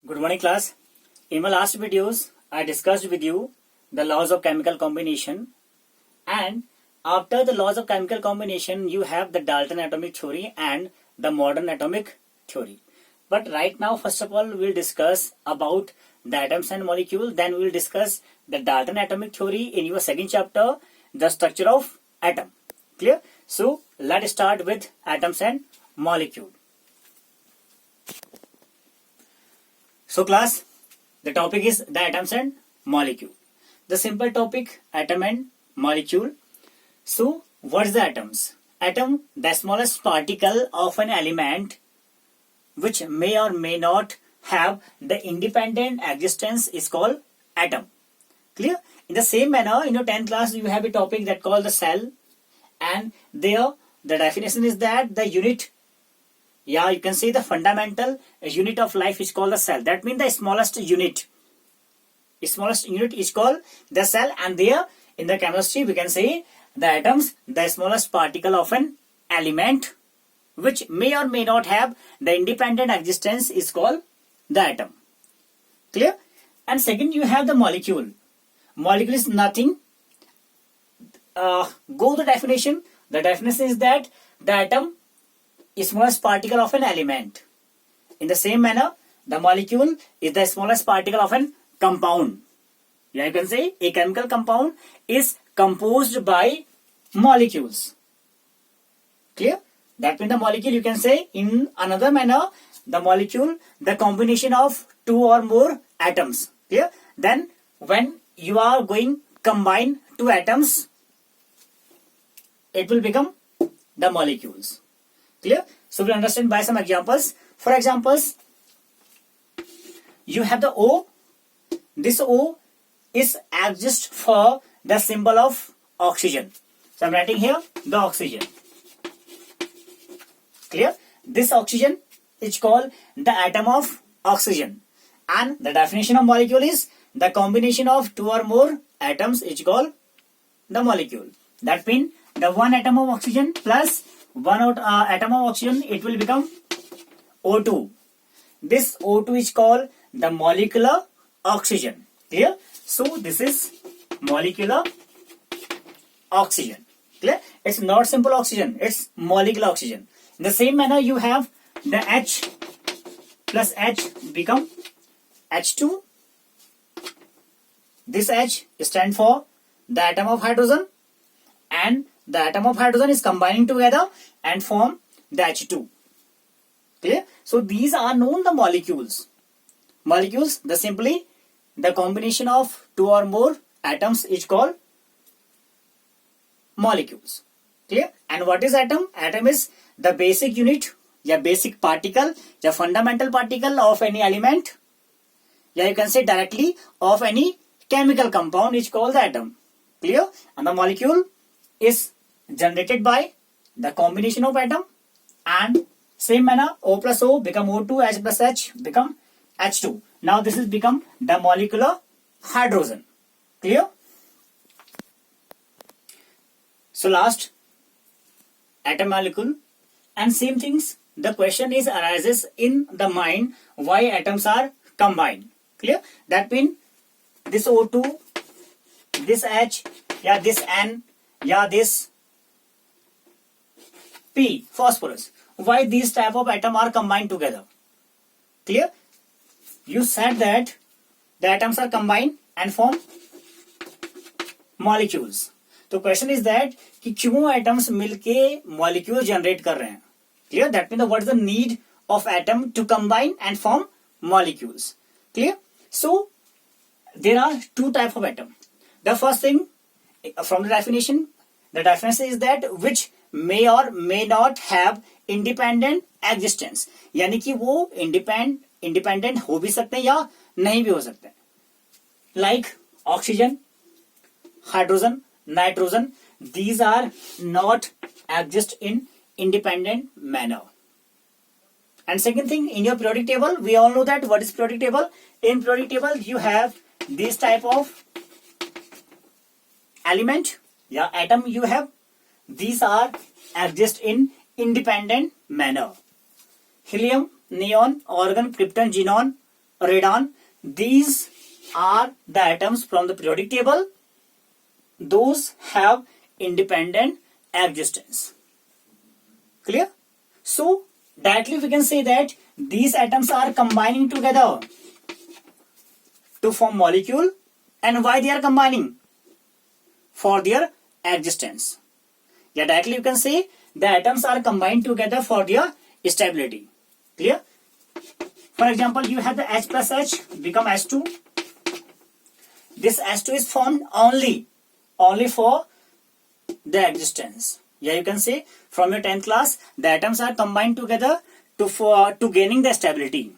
Good morning, class. In my last videos, I discussed with you the laws of chemical combination, and after the laws of chemical combination, you have the Dalton atomic theory and the modern atomic theory. But right now, first of all, we'll discuss about the atoms and molecule. Then we'll discuss the Dalton atomic theory in your second chapter, the structure of atom. Clear? So let's start with atoms and molecule. So class, the topic is the atoms and molecule. The simple topic, atom and molecule. So what's the atoms? Atom, the smallest particle of an element which may or may not have the independent existence is called atom. Clear? In the same manner, in your 10th class, you have a topic that called the cell, and there the definition is that the unit, you can say the fundamental unit of life is called the cell. That means the smallest unit. The smallest unit is called the cell, and there in the chemistry we can say the atoms, the smallest particle of an element which may or may not have the independent existence is called the atom. Clear? And second, you have the molecule. Molecule is nothing. Go to the definition. The definition is that the atom is smallest particle of an element. In the same manner, the molecule is the smallest particle of an compound. You can say a chemical compound is composed by molecules. Clear? That means the molecule, you can say in another manner, the molecule, the combination of two or more atoms. Clear? Then when you are going combine two atoms, it will become the molecules. Clear? So we'll understand by some examples. For examples, you have the O. This O is exists for the symbol of oxygen. So I'm writing here the oxygen. Clear? This oxygen is called the atom of oxygen. And the definition of molecule is the combination of two or more atoms is called the molecule. That means the one atom of oxygen plus one atom of oxygen, it will become O2. This O2 is called the molecular oxygen. Clear? So this is molecular oxygen. Clear? It's not simple oxygen, it's molecular oxygen. In the same manner, you have the H plus H become H2. This H stands for the atom of hydrogen, and the atom of hydrogen is combining together and form the H2. Clear? So these are known the molecules. Molecules, the simply the combination of two or more atoms is called molecules. Clear? And what is atom? Atom is the basic unit, basic particle, fundamental particle of any element. You can say directly of any chemical compound is called the atom. Clear? And the molecule is generated by the combination of atom, and same manner O plus O become O2, H plus H become H2. Now this is become the molecular hydrogen. Clear? So last, atom molecule, and same things, the question is arises in the mind why atoms are combined. Clear? That means this O2, this H, this N, this P, phosphorus. Why these type of atom are combined together? Clear? You said that the atoms are combined and form molecules. तो question is that कि क्यों atoms मिलके molecule generate कर रहे हैं. Clear? That mean what is the need of atom to combine and form molecules. Clear? So there are two type of atom. The first thing from the definition, the definition is that which may or may not have independent existence. यानी कि वो independent हो भी सकते हैं या नहीं भी हो सकते हैं. Like oxygen, hydrogen, nitrogen, these are not exist in independent manner. And second thing, in your periodic table, we all know that what is periodic table. In periodic table, you have this type of element, atom you have. These are exist in independent manner. Helium, neon, argon, krypton, xenon, radon. These are the atoms from the periodic table. Those have independent existence. Clear? So directly we can say that these atoms are combining together to form molecule. And why they are combining? For their existence. Yeah, directly you can say the atoms are combined together for their stability. Clear? For example, you have the H plus H become H2. This H2 is formed only for the existence. Yeah, you can say from your 10th class, the atoms are combined together to gaining the stability.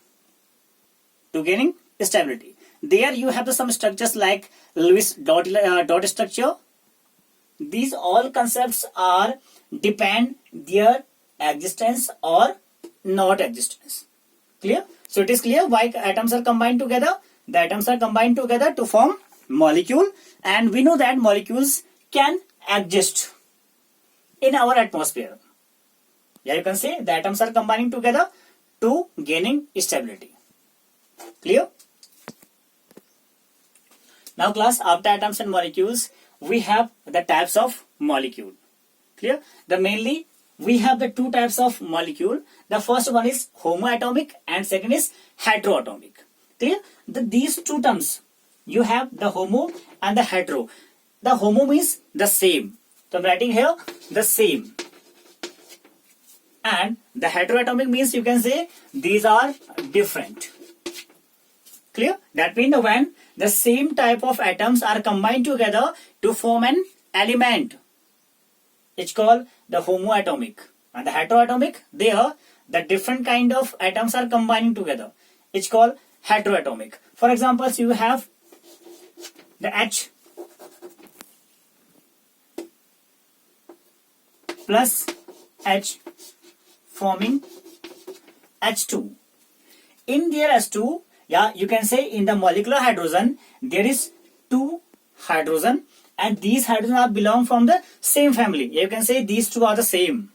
To gaining stability. There you have some structures like Lewis dot structure. These all concepts are depend their existence or not existence. Clear? So it is clear why atoms are combined together. The atoms are combined together to form molecule, and we know that molecules can exist in our atmosphere. Yeah, you can say the atoms are combining together to gaining stability. Clear? Now class, after atoms and molecules, we have the types of molecule. Clear? Mainly we have the two types of molecule. The first one is homoatomic and second is heteroatomic. Clear? These two terms, you have the homo and the hetero. The homo means the same. So I'm writing here the same. And the heteroatomic means you can say these are different. Clear? That means when the same type of atoms are combined together to form an element, it's called the homoatomic. And the heteroatomic, there the different kind of atoms are combining together. It's called heteroatomic. For example, so you have the H plus H forming H2. In their H2, yeah, you can say in the molecular hydrogen, there is two hydrogen and these hydrogen are belong from the same family. You can say these two are the same.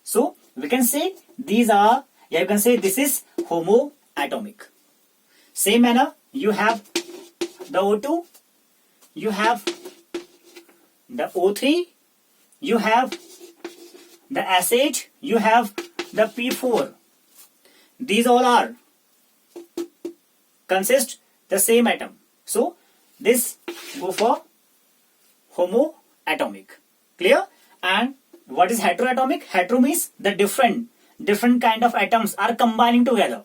So we can say these are, yeah, you can say this is homoatomic. Same manner, you have the O2, you have the O3, you have the SH, you have the P4. These all are consist the same atom. So this go for homoatomic. Clear? And what is heteroatomic? Hetero means the different kind of atoms are combining together.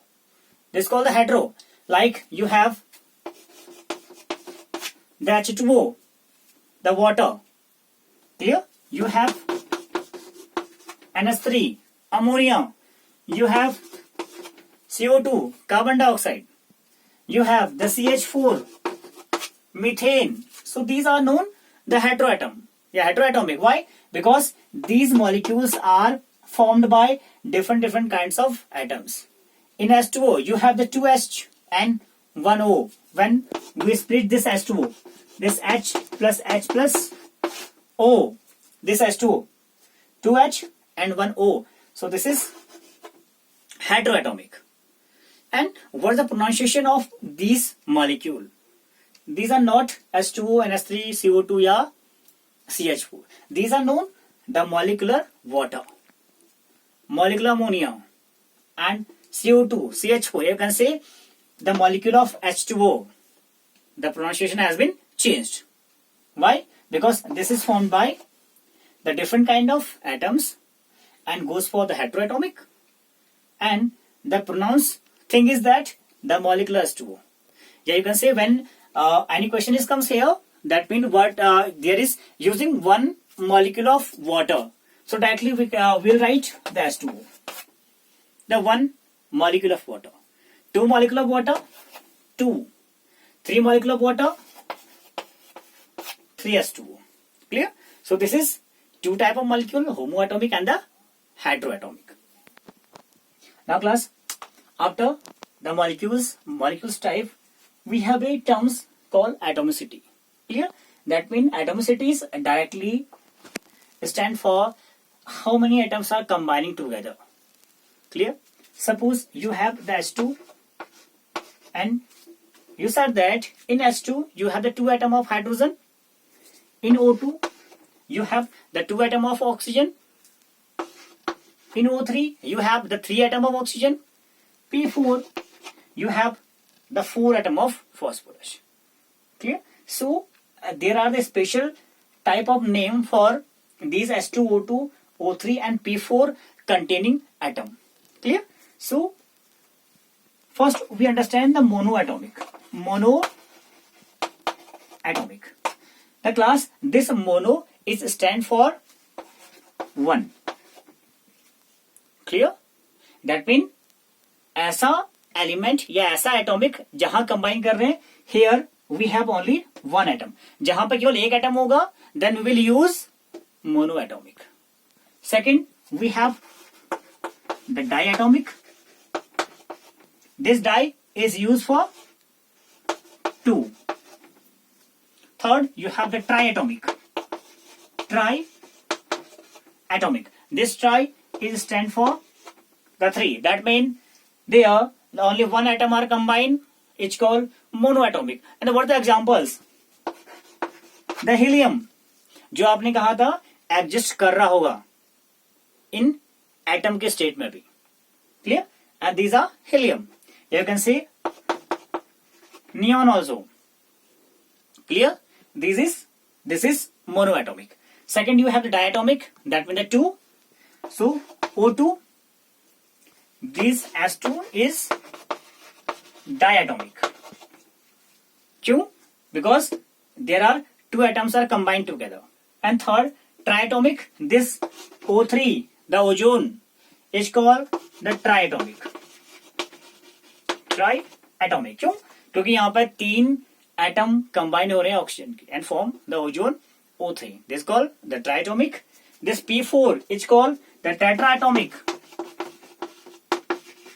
This is called the hetero. Like you have the H2O, the water. Clear? You have NH3, ammonia. You have CO2, carbon dioxide. You have the CH4, methane. So these are known the heteroatom. Yeah, heteroatomic. Why? Because these molecules are formed by different kinds of atoms. In H2O, you have the 2H and 1O. When we split this H2O, this H plus O, this H2O, 2H and 1O. So this is heteroatomic. And what is the pronunciation of these molecule? These are not H2O, NH3, CO2, yeah, CH4. These are known the molecular water, molecular ammonia, and CO2, CH4. You can say the molecule of H2O. The pronunciation has been changed. Why? Because this is formed by the different kind of atoms and goes for the heteroatomic. And the pronounced thing is that the molecular H2O. Yeah, you can say when any question comes here, that means what there is using one molecule of water. So directly we will write the H2O. The one molecule of water. 2 molecule of water, 2. 3 molecule of water, 3H2O. Clear? So this is two type of molecule, homoatomic and the heteroatomic. Now class, after the molecules type, we have a terms called atomicity. Clear? That means atomicity is directly stand for how many atoms are combining together. Clear? Suppose you have the H2 And you said that in H2 you have the 2 atom of hydrogen. In O2 you have the 2 atom of oxygen. In O3 you have the 3 atom of oxygen. P4 you have the 4 atom of phosphorus. Clear? So there are the special type of name for these H2, O2, O3 and P4 containing atom. Clear? So first we understand the monoatomic. Monoatomic. The class, this mono is stand for 1. Clear? That means ऐसा element या ऐसा atomic जहां combine कर रहे हैं, here we have only one atom. जहां पर केवल एक एटम होगा, then we will use monoatomic. Second, we have the diatomic. This di is used for 2. Third, you have the triatomic. Triatomic. This tri is stand for the 3. That means there only one atom are combined. It's called monoatomic. And what are the examples? The helium, जो आपने कहा था exist कर रहा होगा इन atom के state में भी. Clear? And these are helium. You can see neon also. Clear? This is monoatomic. Second, you have the diatomic. That means the 2. So O2. This S2 is diatomic. Kyun? Because there are 2 atoms are combined together. And third, triatomic. This O3, the ozone, is called the triatomic. Triatomic. क्यों? क्योंकि यहाँ पर 3 atom combine हो रहे हैं oxygen के and form the ozone O3. This is called the triatomic. This P4 is called the tetraatomic.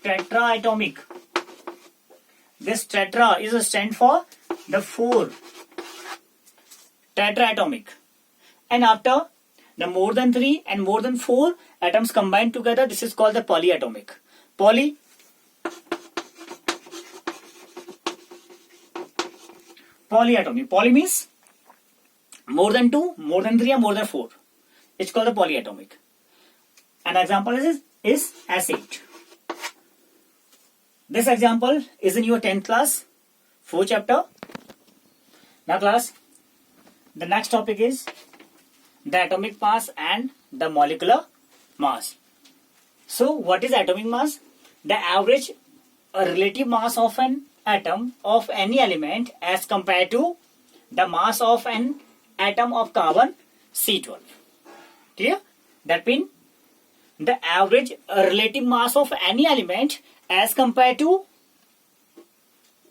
Tetraatomic. This tetra is a stand for the 4. Tetraatomic. And after the more than 3 and more than 4 atoms combined together, this is called the polyatomic. Polyatomic. Poly means more than 2, more than 3 or more than 4. It's called the polyatomic. An example is acid. This example is in your 10th class, 4th chapter. Now class, the next topic is the atomic mass and the molecular mass. So what is atomic mass? The average relative mass of an atom of any element as compared to the mass of an atom of carbon C12. Clear? That means the average relative mass of any element as compared to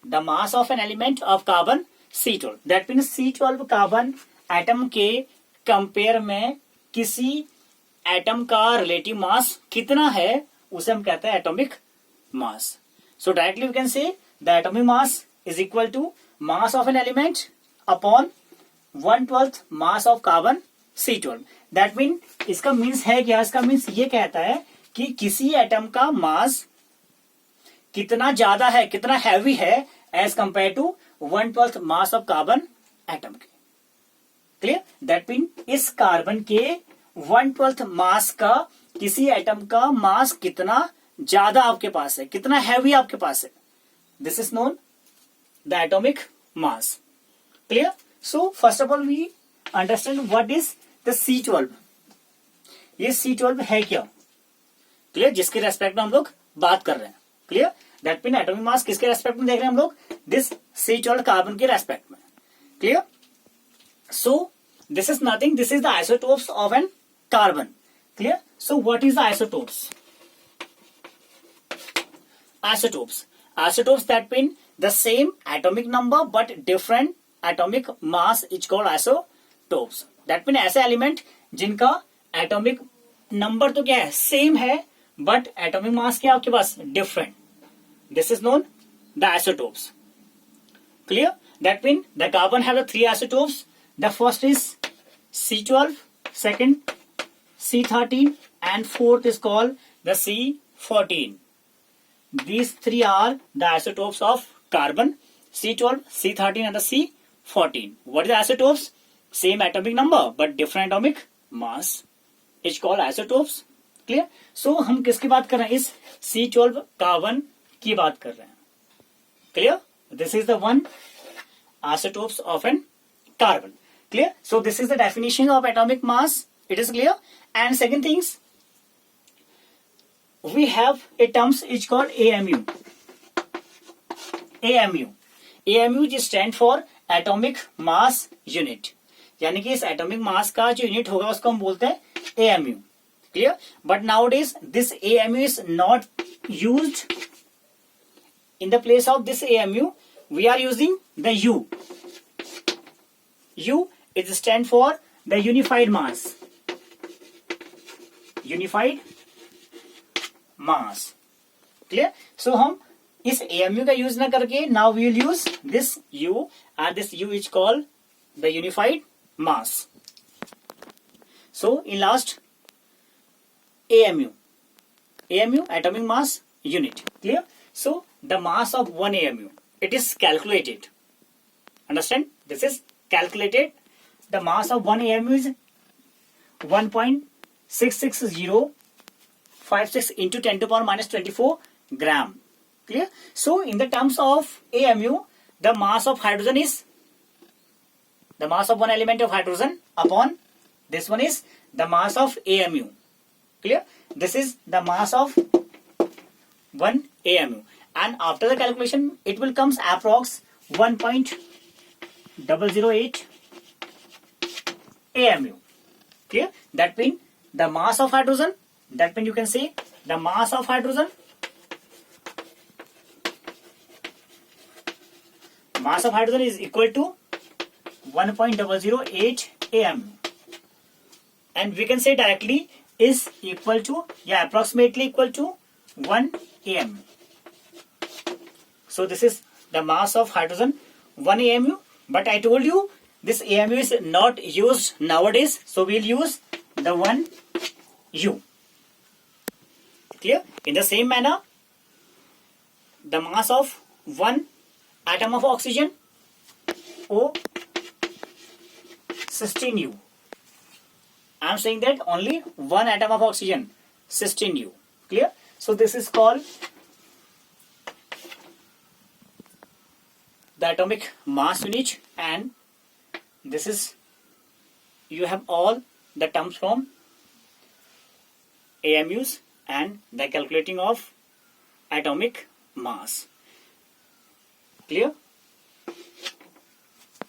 the mass of an element of carbon C12. That means C12 carbon atom के compare में किसी atom का relative mass कितना है उसे हम कहते हैं atomic mass. So directly we can say the atomic mass is equal to mass of an element upon 1/12 mass of carbon C12. That means इसका मीन्स है क्या? इसका मीन्स ये कहता है कि किसी एटम का मास कितना ज्यादा है, कितना हैवी है as compare to 1/12 mass of carbon atom के. क्लियर? दैट मीन इस कार्बन के 1/12 मास का किसी एटम का मास कितना ज्यादा आपके पास है, कितना हैवी आपके पास है. This is known the atomic mass. Clear? So first of all we understand what is the C12. ये C12 है क्या? क्लियर? जिसके रेस्पेक्ट में हम लोग बात कर रहे हैं. Clear? That mean atomic mass किसके रेस्पेक्ट में देख रहे हैं हम लोग? दिस C12 कार्बन के रेस्पेक्ट में. Clear? So this is nothing, this is the isotopes of an carbon. Clear? So what is the isotopes? Isotopes that mean the same atomic number but different atomic mass is called isotopes. That mean ऐसे element जिनका atomic number तो क्या है, same है, but atomic mass क्या आपके पास different. This is known the isotopes. Clear? That mean the carbon have the 3 isotopes. The first is C12, second C13 and fourth is called the C14. These 3 are the isotopes of carbon, C12, C13 and the C14. What is the isotopes? Same atomic number but different atomic mass. It's called isotopes. Clear? So हम किसकी बात कर रहे हैं? इस C12 carbon की बात कर रहे हैं. Clear? This is the one isotopes of an carbon. Clear? So this is the definition of atomic mass. It is clear. And second things, we have a terms is called AMU. AMU. AMU just stand for atomic mass unit. यानी कि इस atomic mass का जो unit होगा उसको हम बोलते हैं AMU. Clear? But nowadays this AMU is not used. In the place of this AMU, we are using the U. U is stand for the unified mass. Unified mass. Clear? So हम इस AMU का use ना करके now we will use this U, and this U is called the unified mass. So in last, AMU atomic mass unit. Clear? So the mass of one AMU, it is calculated. Understand? This is calculated. The mass of one AMU is 1.66056 into 10 to power minus 24 gram. Clear? So in the terms of AMU, the mass of hydrogen is the mass of one element of hydrogen upon this one is the mass of AMU. Clear? This is the mass of one AMU, and after the calculation it will comes approx 1.008 AMU. Clear? That means the mass of hydrogen, that means you can say the mass of hydrogen is equal to 1.008 AMU, and we can say directly is equal to, approximately equal to 1 AMU. So this is the mass of hydrogen 1 AMU, but I told you this AMU is not used nowadays, so we'll use the 1 U. Clear? In the same manner, the mass of one atom of oxygen, O 16U. I am saying that only one atom of oxygen, 16U. Clear? So this is called the atomic mass unit, and this is, you have all the terms from AMUs and the calculating of atomic mass. Clear?